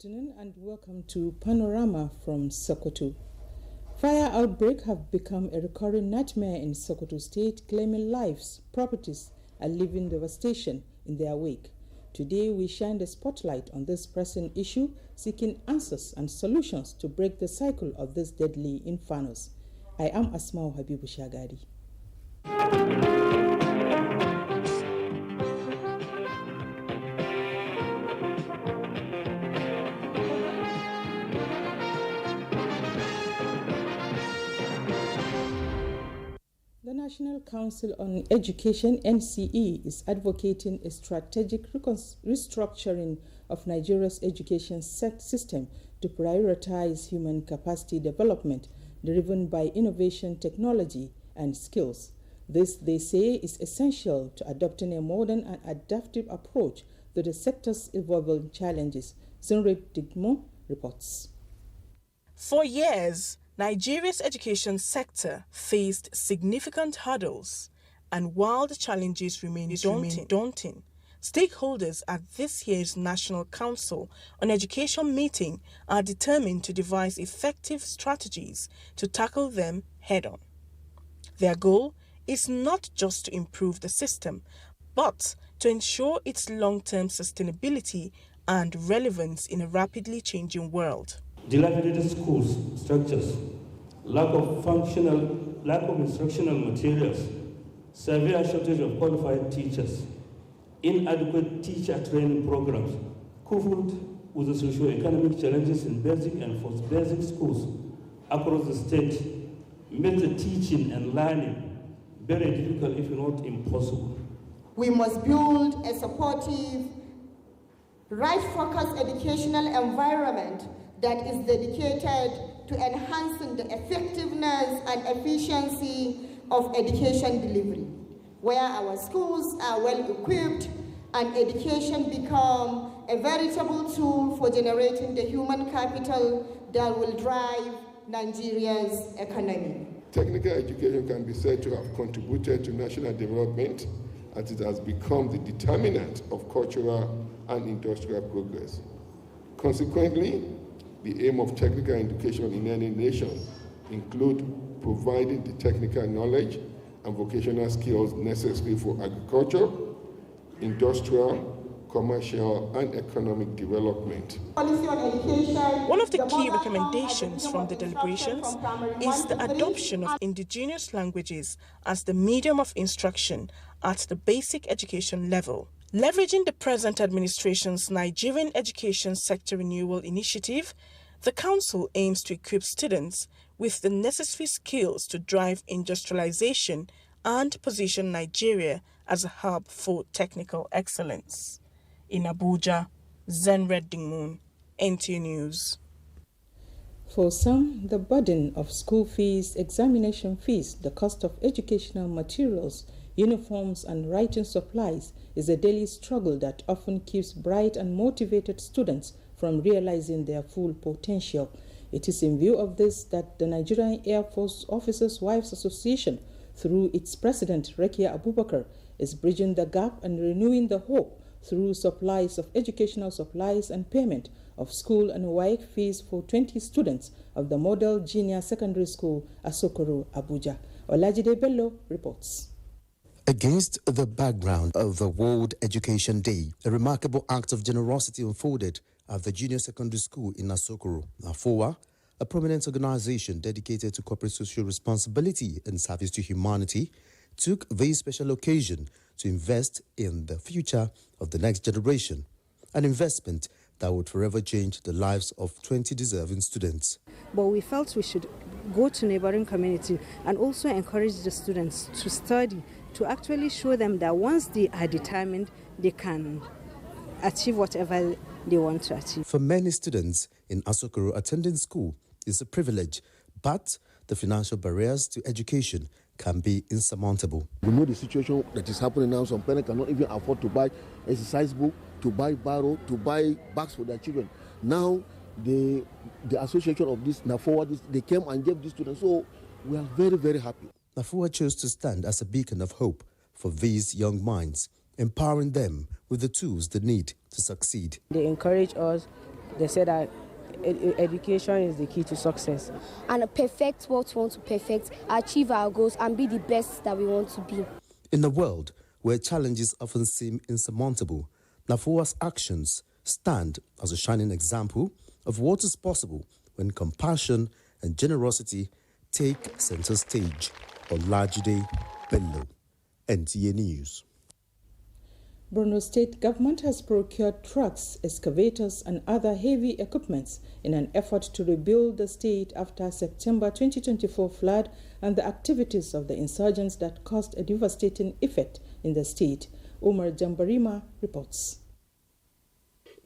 afternoon and welcome to Panorama from Sokoto. Fire outbreaks have become a recurring nightmare in Sokoto State, claiming lives, properties, and leaving devastation in their wake. Today, we shine the spotlight on this pressing issue, seeking answers and solutions to break the cycle of this deadly infernos. I am Asmau Habibu Shagari. The National Council on Education, NCE, is advocating a strategic restructuring of Nigeria's education system to prioritize human capacity development driven by innovation, technology, and skills. This, they say, is essential to adopting a modern and adaptive approach to the sector's evolving challenges. Zinrib Digmo reports. For years, Nigeria's education sector faced significant hurdles, and while the challenges remain daunting, stakeholders at this year's National Council on Education meeting are determined to devise effective strategies to tackle them head-on. Their goal is not just to improve the system, but to ensure its long-term sustainability and relevance in a rapidly changing world. Dilapidated schools, structures, lack of instructional materials, severe shortage of qualified teachers, inadequate teacher training programs, coupled with the socio-economic challenges in basic and post-basic schools across the state, make the teaching and learning very difficult, if not impossible. We must build a supportive, right-focused educational environment that is dedicated to enhancing the effectiveness and efficiency of education delivery, where our schools are well equipped and education become a veritable tool for generating the human capital that will drive Nigeria's economy. Technical education can be said to have contributed to national development as it has become the determinant of cultural and industrial progress. Consequently, the aim of technical education in any nation include providing the technical knowledge and vocational skills necessary for agriculture, industrial, commercial, and economic development. One of the key recommendations from the deliberations is the adoption of indigenous languages as the medium of instruction at the basic education level. Leveraging the present administration's Nigerian Education Sector Renewal Initiative, the Council aims to equip students with the necessary skills to drive industrialization and position Nigeria as a hub for technical excellence. In Abuja, Zenred Dingmoon, NTA News. For some, the burden of school fees, examination fees, the cost of educational materials, uniforms, and writing supplies is a daily struggle that often keeps bright and motivated students from realizing their full potential. It is in view of this that the Nigerian Air Force Officers' Wives Association, through its president Rekia Abubakar, is bridging the gap and renewing the hope through supplies of educational supplies and payment of school and WAEC fees for 20 students of the Model Junior Secondary School, Asokoro, Abuja. Olajide Bello reports. Against the background of the World Education Day, a remarkable act of generosity unfolded at the Junior Secondary School in Asokoro. NAFOA, a prominent organization dedicated to corporate social responsibility and service to humanity, took this special occasion to invest in the future of the next generation, an investment that would forever change the lives of 20 deserving students. But we felt we should go to neighboring community and also encourage the students to study, to actually show them that once they are determined, they can achieve whatever they want to achieve. For many students in Asokoro, attending school is a privilege, but the financial barriers to education can be insurmountable. We know the situation that is happening now. Some parents cannot even afford to buy exercise book, to buy barrow, to buy bags for their children. Now, the association of this NAFOA, they came and gave this to them. So we are very, very happy. NAFOA chose to stand as a beacon of hope for these young minds, empowering them with the tools they need to succeed. They encourage us they said that education is the key to success. And perfect what we want to perfect, achieve our goals, and be the best that we want to be. In a world where challenges often seem insurmountable, Nafua's actions stand as a shining example of what is possible when compassion and generosity take center stage. Olajide Bello, NTA News. Borno State government has procured trucks, excavators and other heavy equipments in an effort to rebuild the state after September 2024 flood and the activities of the insurgents that caused a devastating effect in the state. Umar Jambarima reports.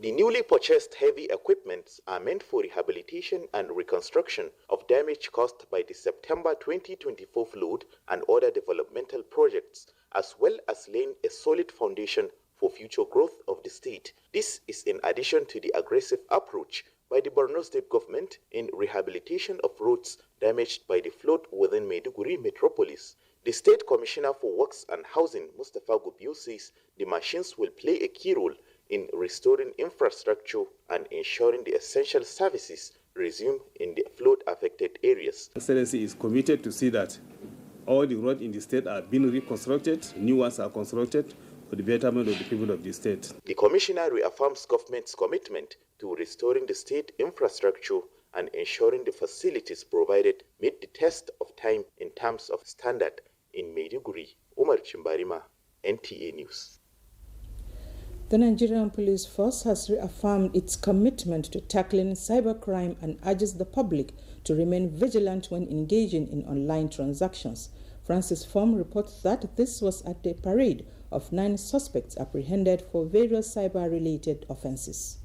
The newly purchased heavy equipments are meant for rehabilitation and reconstruction of damage caused by the September 2024 flood and other developmental projects, as well as laying a solid foundation for future growth of the state. This is in addition to the aggressive approach by the Borno State government in rehabilitation of roads damaged by the flood within Maiduguri metropolis. The State Commissioner for Works and Housing, Mustafa Gubio, says the machines will play a key role in restoring infrastructure and ensuring the essential services resume in the flood-affected areas. Excellency is committed to see that all the roads in the state are being reconstructed, new ones are constructed for the betterment of the people of the state. The Commissioner reaffirms government's commitment to restoring the state infrastructure and ensuring the facilities provided meet the test of time in terms of standard in Maiduguri. Umar Chimbarima, NTA News. The Nigerian police force has reaffirmed its commitment to tackling cybercrime and urges the public to remain vigilant when engaging in online transactions. Francis Form reports that this was at the parade of 9 suspects apprehended for various cyber-related offenses.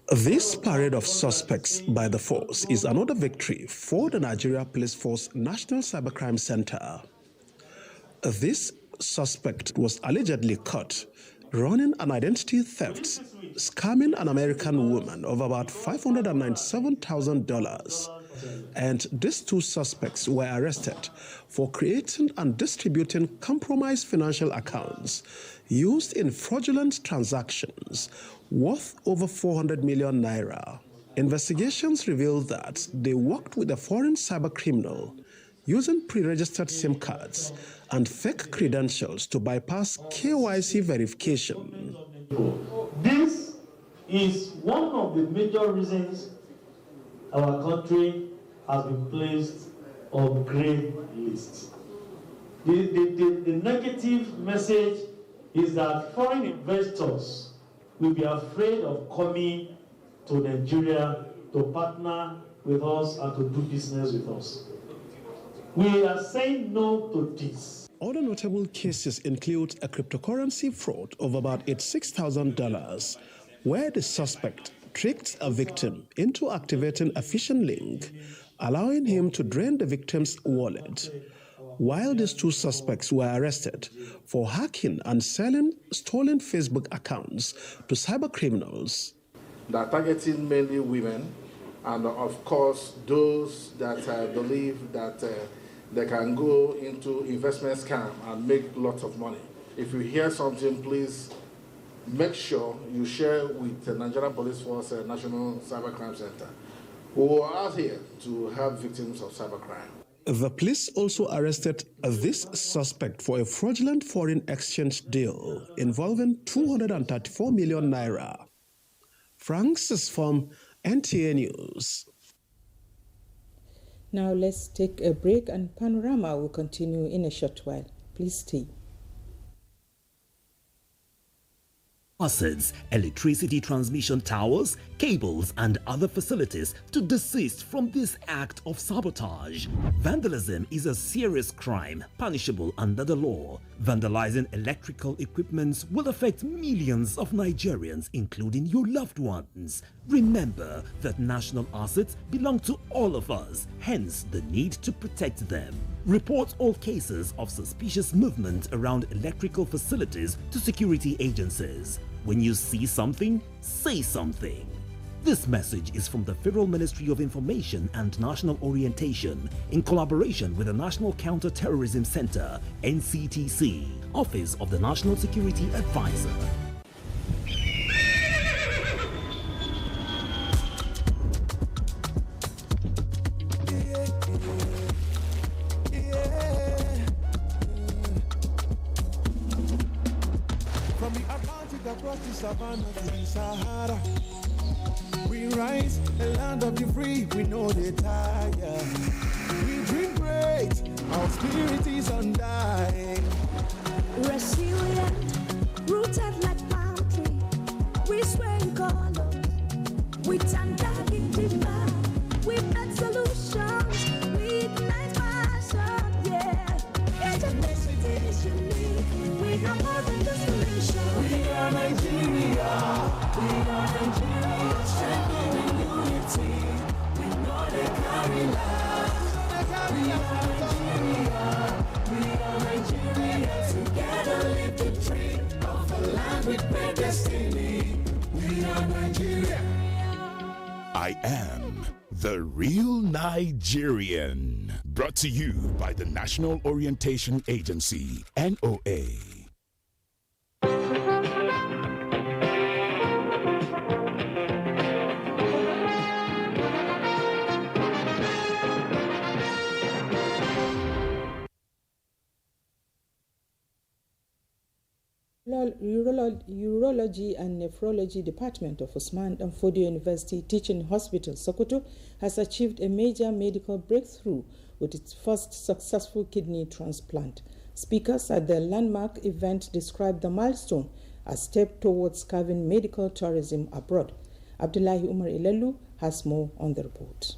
This parade of suspects by the force is another victory for the Nigeria Police Force National Cybercrime Center. This suspect was allegedly caught running an identity theft, scamming an American woman of about $597,000. And these 2 suspects were arrested for creating and distributing compromised financial accounts used in fraudulent transactions worth over 400 million naira. Investigations revealed that they worked with a foreign cyber criminal using pre-registered SIM cards and fake credentials to bypass KYC verification. This is one of the major reasons our country has been placed on grey list. The negative message is that foreign investors will be afraid of coming to Nigeria to partner with us and to do business with us. We are saying no to this. Other notable cases include a cryptocurrency fraud of about $86,000, where the suspect tricked a victim into activating a phishing link, allowing him to drain the victim's wallet, while these 2 suspects were arrested for hacking and selling stolen Facebook accounts to cyber criminals. They are targeting mainly women, and of course those that believe that they can go into investment scam and make lots of money. If you hear something, please make sure you share with the Nigerian Police Force National Cybercrime Center, who are out here to help victims of cybercrime. The police also arrested this suspect for a fraudulent foreign exchange deal involving 234 million naira. Francis from NTA News. Now let's take a break and Panorama will continue in a short while. Please stay. Acids, electricity transmission towers, cables, and other facilities to desist from this act of sabotage. Vandalism is a serious crime punishable under the law. Vandalizing electrical equipment will affect millions of Nigerians, including your loved ones. Remember that national assets belong to all of us, hence the need to protect them. Report all cases of suspicious movement around electrical facilities to security agencies. When you see something, say something. This message is from the Federal Ministry of Information and National Orientation in collaboration with the National Counter-Terrorism Center, NCTC, Office of the National Security Advisor. across the savannah to the Sahara. We rise, a land of the free, we know they tire. We dream great, our spirit is undying. Resilient, rooted like palm tree. We swear in color, we undying demand. We make solutions, we ignite passion, yeah. Each ethnicity is unique, we have more than just a nation. We are Nigeria, we are Nigeria, strengthening unity. We know they carry love. We are Nigeria, we are Nigeria. Together lift the tree of a land with great destiny. We are Nigeria. I am the real Nigerian. Brought to you by the National Orientation Agency, NOA. Urology and Nephrology Department of Usman Dan Fodio University Teaching Hospital, Sokoto, has achieved a major medical breakthrough with its first successful kidney transplant. Speakers at the landmark event described the milestone as a step towards carving medical tourism abroad. Abdullahi Umar Ilelu has more on the report.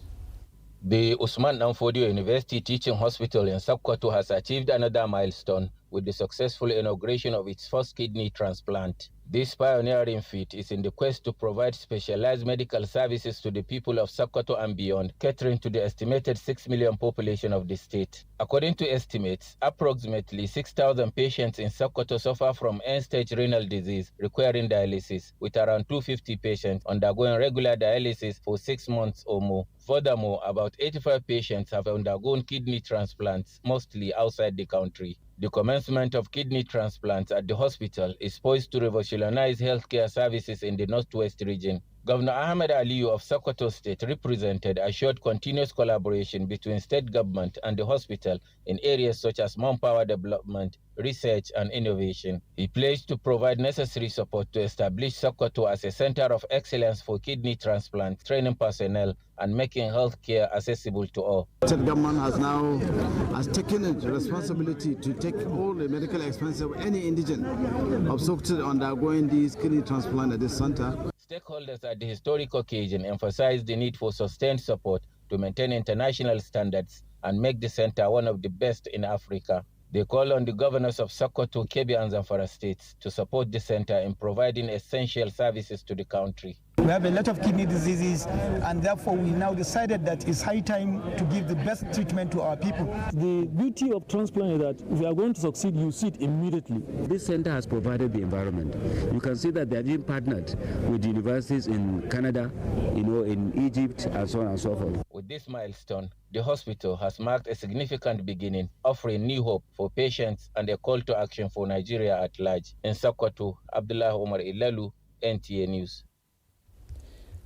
The Usman Dan Fodio University Teaching Hospital in Sokoto has achieved another milestone with the successful inauguration of its first kidney transplant. This pioneering feat is in the quest to provide specialized medical services to the people of Sokoto and beyond, catering to the estimated 6 million population of the state. According to estimates, approximately 6,000 patients in Sokoto suffer from end-stage renal disease requiring dialysis, with around 250 patients undergoing regular dialysis for 6 months or more. Furthermore, about 85 patients have undergone kidney transplants, mostly outside the country. The commencement of kidney transplants at the hospital is poised to revolutionize healthcare services in the Northwest region. Governor Ahmed Aliyu of Sokoto State represented assured continuous collaboration between state government and the hospital in areas such as manpower development, research, and innovation. He pledged to provide necessary support to establish Sokoto as a center of excellence for kidney transplant, training personnel, and making healthcare accessible to all. The state government has taken the responsibility to take all the medical expenses of any indigent of Sokoto undergoing these kidney transplant at this center. Stakeholders at the historic occasion emphasized the need for sustained support to maintain international standards and make the center one of the best in Africa. They call on the governors of Sokoto, Kebbi, and Zamfara states to support the center in providing essential services to the country. We have a lot of kidney diseases, and therefore we now decided that it's high time to give the best treatment to our people. The beauty of transplant is that if you are going to succeed, you see it immediately. This center has provided the environment. You can see that they are being partnered with universities in Canada, in Egypt, and so on and so forth. With this milestone, the hospital has marked a significant beginning, offering new hope for patients and a call to action for Nigeria at large. In Sokoto, Abdullah Omar Ilalu, NTA News.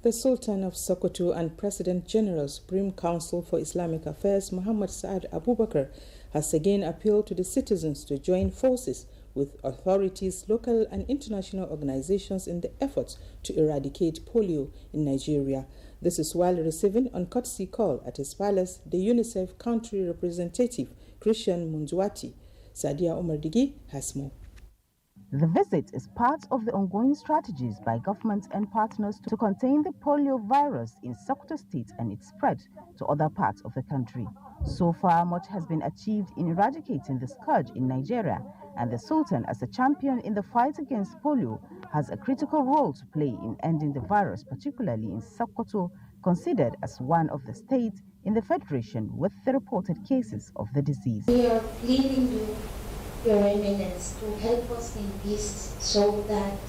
The Sultan of Sokoto and President General Supreme Council for Islamic Affairs Muhammad Saad Abubakar has again appealed to the citizens to join forces with authorities, local and international organizations in the efforts to eradicate polio in Nigeria. This is while receiving on courtesy call at his palace the UNICEF country representative Christian Munzuati. Sadia Omar Digi has more. The visit is part of the ongoing strategies by governments and partners to contain the polio virus in Sokoto State and its spread to other parts of the country. So far, much has been achieved in eradicating the scourge in Nigeria, and the Sultan, as a champion in the fight against polio, has a critical role to play in ending the virus, particularly in Sokoto, considered as one of the states in the Federation with the reported cases of the disease. We are pleading Your Eminence to help us in this so that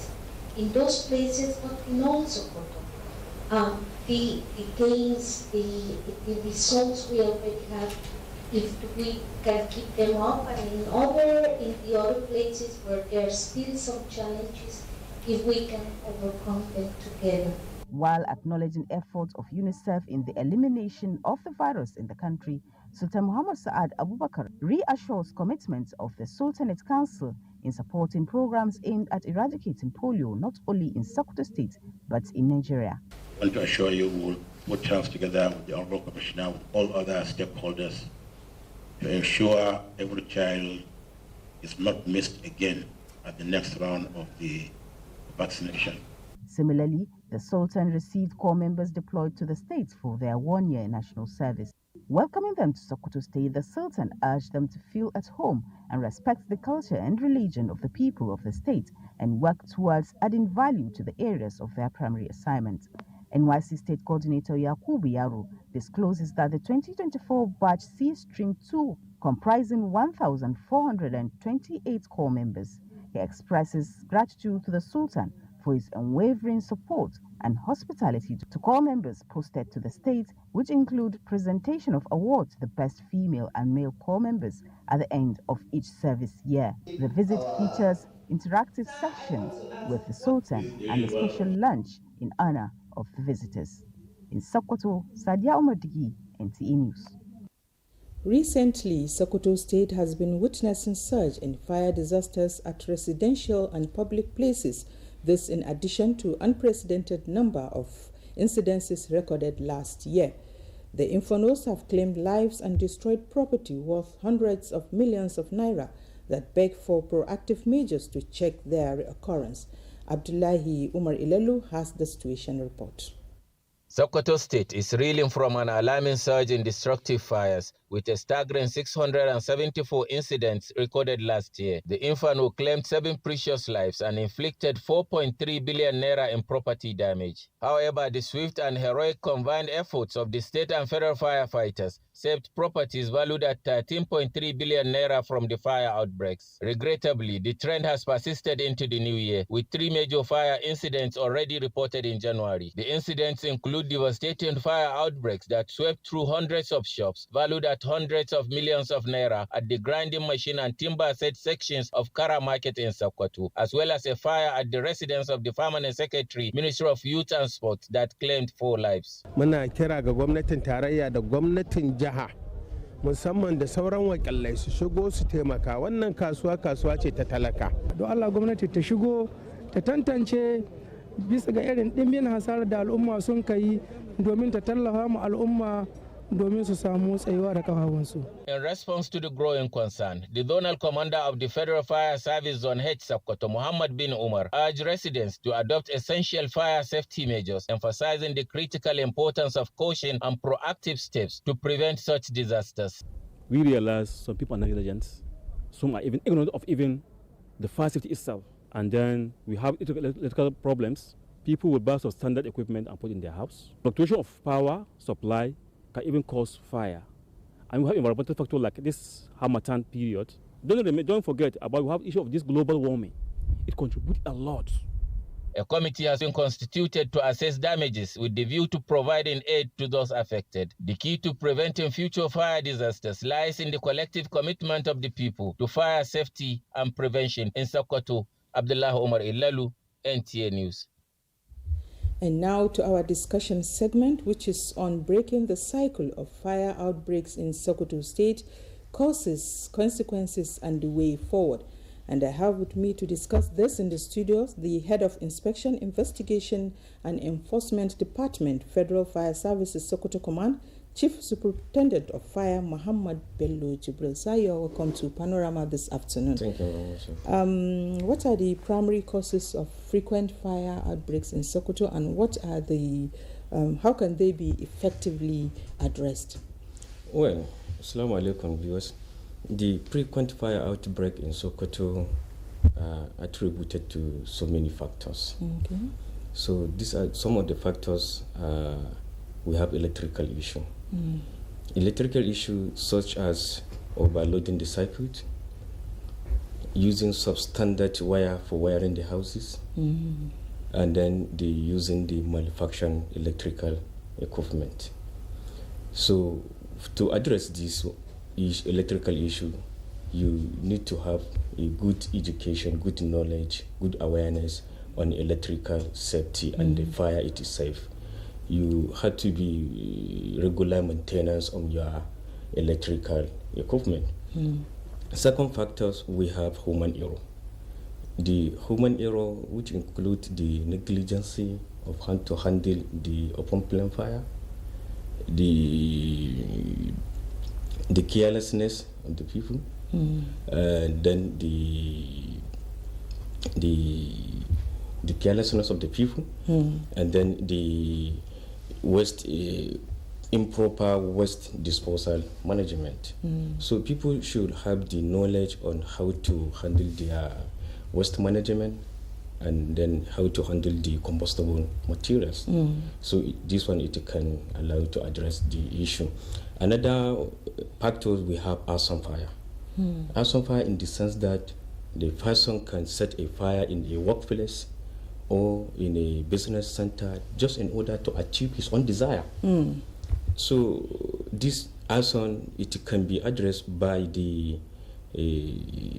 in those places, but in all Sokoto, the gains, the results we already have, if we can keep them up, and in the other places where there are still some challenges, if we can overcome them together. While acknowledging efforts of UNICEF in the elimination of the virus in the country, Sultan Muhammad Saad Abubakar reassures commitment of the Sultanate Council in supporting programs aimed at eradicating polio not only in Sokoto State but in Nigeria. I want to assure you we will put hands together with the Honorable Commissioner, with all other stakeholders, to ensure every child is not missed again at the next round of the vaccination. Similarly, the Sultan received corps members deployed to the states for their one-year national service. Welcoming them to Sokoto State, the Sultan urged them to feel at home and respect the culture and religion of the people of the state and work towards adding value to the areas of their primary assignment. NYC State Coordinator Yakubu Yaro discloses that the 2024 batch C Stream 2, comprising 1,428 corps members. He expresses gratitude to the Sultan for his unwavering support and hospitality to corps members posted to the state, which include presentation of awards to the best female and male corps members at the end of each service year. The visit features interactive sessions with the Sultan and a special lunch in honor of the visitors. In Sokoto, Sadia Omadigi, NTA News. Recently, Sokoto State has been witnessing surge in fire disasters at residential and public places. This in addition to unprecedented number of incidences recorded last year. The infernos have claimed lives and destroyed property worth hundreds of millions of naira that beg for proactive measures to check their occurrence. Abdullahi Umar Ilelu has the situation report. Sokoto State is reeling from an alarming surge in destructive fires, with a staggering 674 incidents recorded last year. The inferno claimed 7 precious lives and inflicted 4.3 billion naira in property damage. However, the swift and heroic combined efforts of the state and federal firefighters saved properties valued at 13.3 billion naira from the fire outbreaks. Regrettably, the trend has persisted into the new year, with 3 major fire incidents already reported in January. The incidents include devastating fire outbreaks that swept through hundreds of shops, valued at hundreds of millions of naira, at the grinding machine and timber set sections of Kara Market in Sokoto, as well as a fire at the residence of the Permanent Secretary, Ministry of Youth and Sports, that claimed 4 lives. Muna kira ga gwamnatin tarayya da gwamnatin jiha, musamman da sauran wakilai su shigo su taimaka. Wannan kasuwa ce ta talaka. Don Allah gwamnati ta shigo ta tantance bisa ga irin dimbin hasarar da al'umma sun kai domin ta tallafa mu al'umma domin su samu tsayuwa da kafafunsu. In response to the growing concern, the zonal commander of the Federal Fire Service Zone H Sokoto, Muhammad bin Umar, urged residents to adopt essential fire safety measures, emphasizing the critical importance of caution and proactive steps to prevent such disasters. We realize some people are negligent, some are even ignorant of even the fire safety itself. And then we have electrical problems. People will buy some standard equipment and put in their house. Fluctuation of power supply can even cause fire. And we have environmental factors like this Harmattan period. Don't forget about we have the issue of this global warming. It contributes a lot. A committee has been constituted to assess damages with the view to providing aid to those affected. The key to preventing future fire disasters lies in the collective commitment of the people to fire safety and prevention. In Sokoto, Abdullah Omar Ilalu, NTA News. And now to our discussion segment, which is on breaking the cycle of fire outbreaks in Sokoto State, causes, consequences, and the way forward. And I have with me to discuss this in the studios the Head of Inspection, Investigation and Enforcement Department, Federal Fire Services, Sokoto Command, Chief Superintendent of Fire, Muhammad Bello Jibril. Sir, you are welcome to Panorama this afternoon. Thank you very much. What are the primary causes of frequent fire outbreaks in Sokoto, and what are the, how can they be effectively addressed? Well, Assalamu alaikum viewers. The frequent fire outbreak in Sokoto are attributed to so many factors. Okay. So these are some of the factors. We have electrical issue. Electrical issue such as overloading the circuit, using substandard wire for wiring the houses, and then using the manufactured electrical equipment. So to address this electrical issue, you need to have a good education, good knowledge, good awareness on electrical safety and the fire it is safe. You had to be regular maintenance on your electrical equipment. Second factors, we have human error. The human error, which include the negligence of how to handle the open flame fire, the carelessness of the people, then the carelessness of the people, and then the waste, improper waste disposal management. So people should have the knowledge on how to handle their waste management and then how to handle the combustible materials. So this one, it can allow to address the issue. Another factor, we have arson fire. Arson fire in the sense that the person can set a fire in a workplace or in a business center just in order to achieve his own desire. So this arson, it can be addressed by the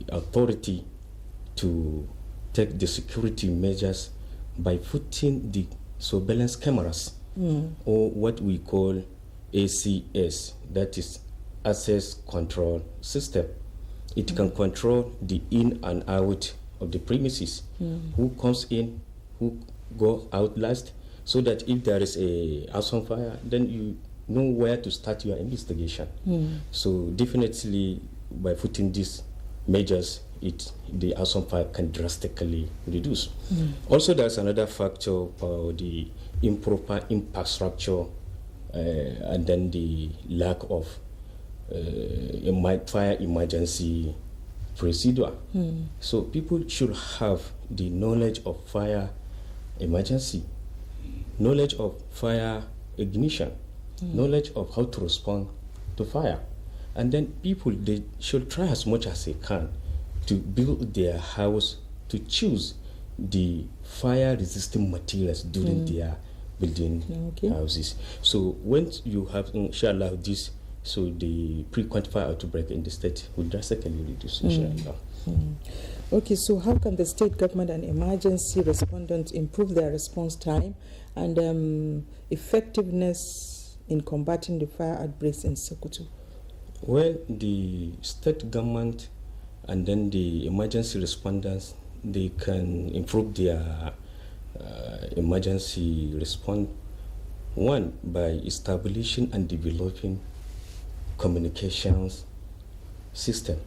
authority to take the security measures by putting the surveillance cameras, or what we call ACS, that is access control system. It can control the in and out of the premises, who comes in, who go out last, so that if there is a arson fire, then you know where to start your investigation. So definitely by putting these measures, the arson fire can drastically reduce. Also, there's another factor for the improper infrastructure and then the lack of fire emergency procedure. So people should have the knowledge of fire emergency, knowledge of fire ignition, knowledge of how to respond to fire. And then people, they should try as much as they can to build their house, to choose the fire-resistant materials during their building houses. So once you have, inshallah, this, so the frequent fire outbreak in the state will drastically reduce, inshallah. Okay, so how can the state government and emergency respondents improve their response time and effectiveness in combating the fire outbreaks in Sokoto? Well, the state government and then the emergency responders, they can improve their emergency response, one, by establishing and developing communications system.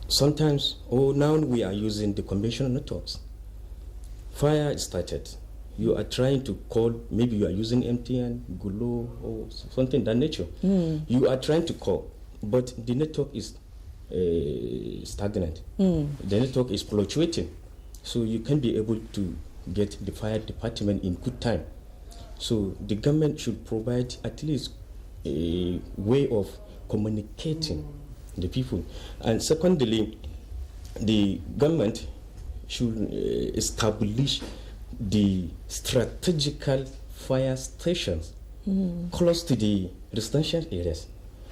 Sometimes, now we are using the conventional networks. Fire started. You are trying to call, maybe you are using MTN, Gullo, or something of that nature. You are trying to call, but the network is stagnant. The network is fluctuating. So you can be able to get the fire department in good time. So the government should provide at least a way of communicating the people. And secondly, the government should establish the strategical fire stations close to the residential areas.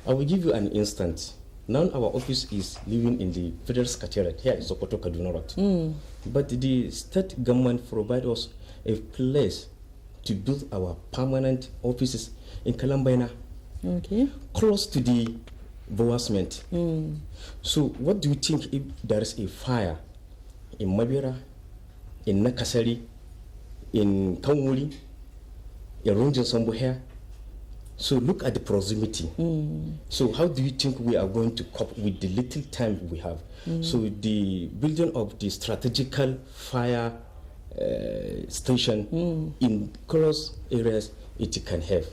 I will give you an instance. Now our office is living in the Federal Secretariat here in Sokoto, Kaduna Road. But the state government provides us a place to build our permanent offices in Kalambaina, close to the Boasment. So what do you think if there is a fire in Mabira, in Nakasari, in Kaumuli, in Runjan Sambo here? So look at the proximity. So how do you think we are going to cope with the little time we have? So the building of the strategical fire station in close areas, it can have.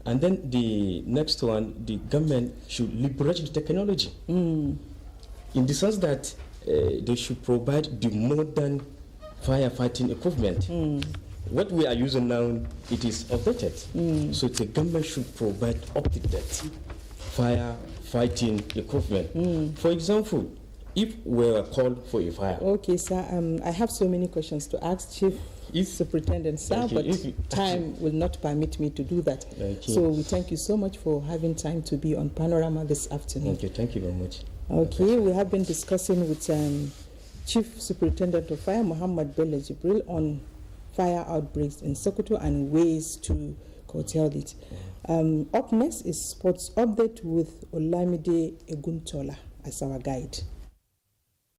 And then the next one, the government should liberate the technology in the sense that they should provide the modern firefighting equipment. What we are using now, it is outdated. So the government should provide up-to-date firefighting equipment. For example, if we are called for a fire. Okay, sir. I have so many questions to ask Chief Superintendent, sir, but time will not permit me to do that. So we thank you so much for having time to be on Panorama this afternoon. Okay, thank you very much. Okay, we have been discussing with Chief Superintendent of Fire, Muhammad Bello Jibril, on fire outbreaks in Sokoto and ways to curtail it. Up next is Sports Update with Olamide Eguntola as our guide.